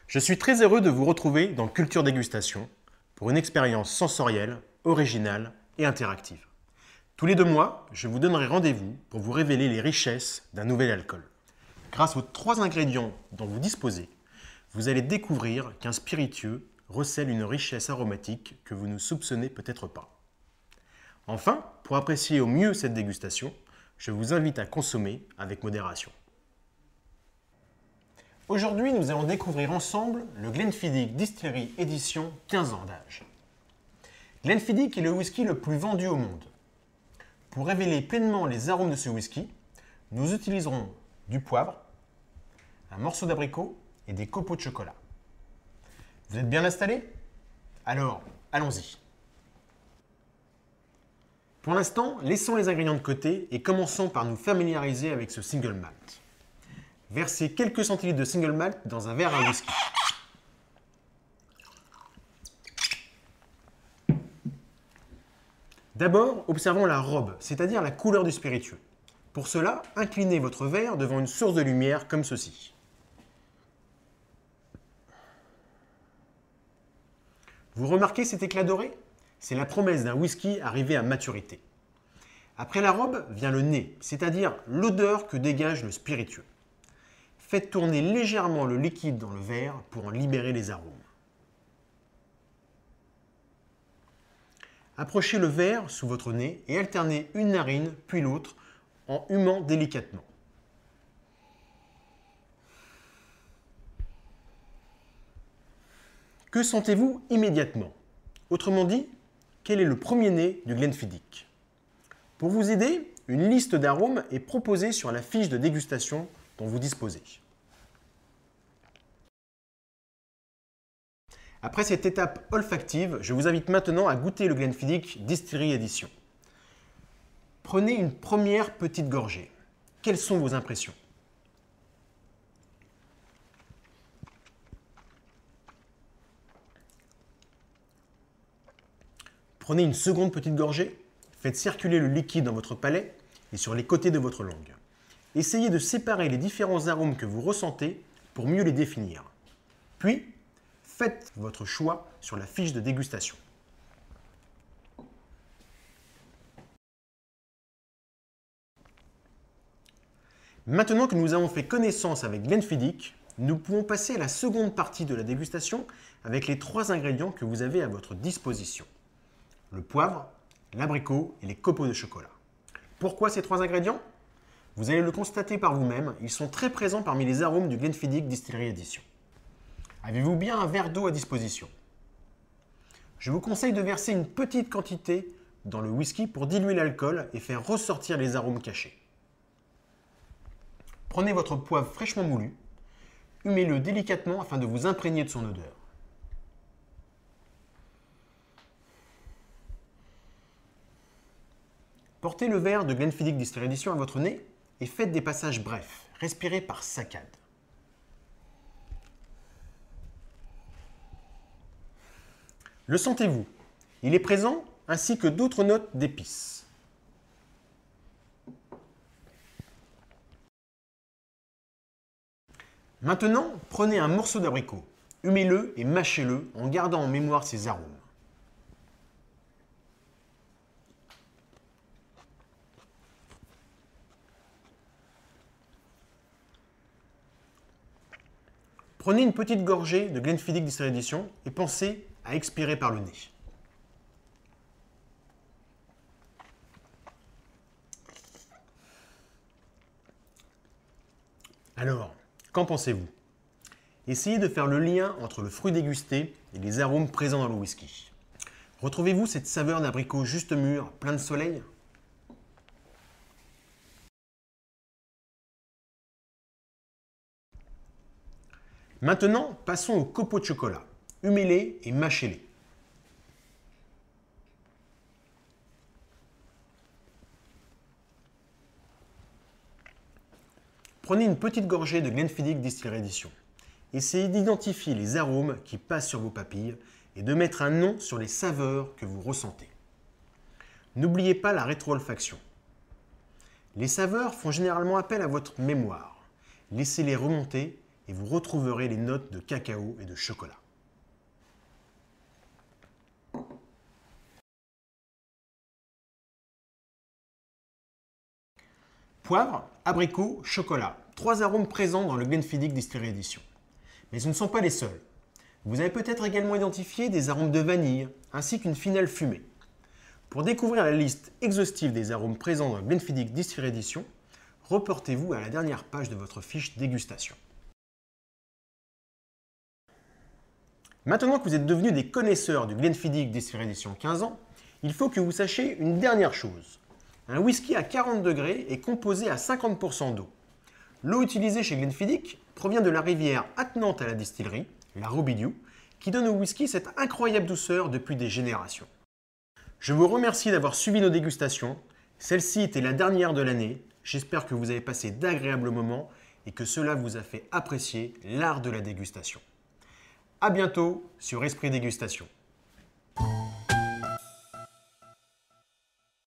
Je suis très heureux de vous retrouver dans Culture Dégustation pour une expérience sensorielle, originale et interactive. Tous les 2 mois, je vous donnerai rendez-vous pour vous révéler les richesses d'un nouvel alcool. Grâce aux 3 ingrédients dont vous disposez, vous allez découvrir qu'un spiritueux recèle une richesse aromatique que vous ne soupçonnez peut-être pas. Enfin, pour apprécier au mieux cette dégustation, je vous invite à consommer avec modération. Aujourd'hui, nous allons découvrir ensemble le Glenfiddich Distillery Edition 15 ans d'âge. Glenfiddich est le whisky le plus vendu au monde. Pour révéler pleinement les arômes de ce whisky, nous utiliserons du poivre, un morceau d'abricot et des copeaux de chocolat. Vous êtes bien installés? Alors, allons-y. Pour l'instant, laissons les ingrédients de côté et commençons par nous familiariser avec ce single malt. Versez quelques centilitres de single malt dans un verre à whisky. D'abord, observons la robe, c'est-à-dire la couleur du spiritueux. Pour cela, inclinez votre verre devant une source de lumière comme ceci. Vous remarquez cet éclat doré? C'est la promesse d'un whisky arrivé à maturité. Après la robe vient le nez, c'est-à-dire l'odeur que dégage le spiritueux. Faites tourner légèrement le liquide dans le verre pour en libérer les arômes. Approchez le verre sous votre nez et alternez une narine puis l'autre en humant délicatement. Que sentez-vous immédiatement? Autrement dit, quel est le premier nez du Glenfiddich? Pour vous aider, une liste d'arômes est proposée sur la fiche de dégustation dont vous disposez. Après cette étape olfactive, je vous invite maintenant à goûter le Glenfiddich Distillery Edition. Prenez une première petite gorgée. Quelles sont vos impressions? Prenez une seconde petite gorgée. Faites circuler le liquide dans votre palais et sur les côtés de votre langue. Essayez de séparer les différents arômes que vous ressentez pour mieux les définir. Puis, faites votre choix sur la fiche de dégustation. Maintenant que nous avons fait connaissance avec Glenfiddich, nous pouvons passer à la seconde partie de la dégustation avec les 3 ingrédients que vous avez à votre disposition. Le poivre, l'abricot et les copeaux de chocolat. Pourquoi ces 3 ingrédients? Vous allez le constater par vous-même, ils sont très présents parmi les arômes du Glenfiddich Distillery Edition. Avez-vous bien un verre d'eau à disposition? Je vous conseille de verser une petite quantité dans le whisky pour diluer l'alcool et faire ressortir les arômes cachés. Prenez votre poivre fraîchement moulu, humez-le délicatement afin de vous imprégner de son odeur. Portez le verre de Glenfiddich Distillery Edition à votre nez et faites des passages brefs. Respirez par saccades. Le sentez-vous? Il est présent ainsi que d'autres notes d'épices. Maintenant, prenez un morceau d'abricot, humez-le et mâchez-le en gardant en mémoire ses arômes. Prenez une petite gorgée de Glenfiddich Distillery Edition et pensez à expirer par le nez. Alors, qu'en pensez-vous? Essayez de faire le lien entre le fruit dégusté et les arômes présents dans le whisky. Retrouvez-vous cette saveur d'abricot juste mûr, plein de soleil? Maintenant, passons aux copeaux de chocolat. Humez-les et mâchez-les. Prenez une petite gorgée de Glenfiddich Distillery Edition. Essayez d'identifier les arômes qui passent sur vos papilles et de mettre un nom sur les saveurs que vous ressentez. N'oubliez pas la rétro-olfaction. Les saveurs font généralement appel à votre mémoire. Laissez-les remonter et vous retrouverez les notes de cacao et de chocolat. Poivre, abricot, chocolat. 3 arômes présents dans le Glenfiddich Distillery Edition. Mais ce ne sont pas les seuls. Vous avez peut-être également identifié des arômes de vanille, ainsi qu'une finale fumée. Pour découvrir la liste exhaustive des arômes présents dans le Glenfiddich Distillery Edition, reportez-vous à la dernière page de votre fiche dégustation. Maintenant que vous êtes devenus des connaisseurs du Glenfiddich Distillery Edition 15 ans, il faut que vous sachiez une dernière chose. Un whisky à 40 degrés est composé à 50% d'eau. L'eau utilisée chez Glenfiddich provient de la rivière attenante à la distillerie, la Robidoux, qui donne au whisky cette incroyable douceur depuis des générations. Je vous remercie d'avoir suivi nos dégustations. Celle-ci était la dernière de l'année. J'espère que vous avez passé d'agréables moments et que cela vous a fait apprécier l'art de la dégustation. À bientôt sur Esprit Dégustation.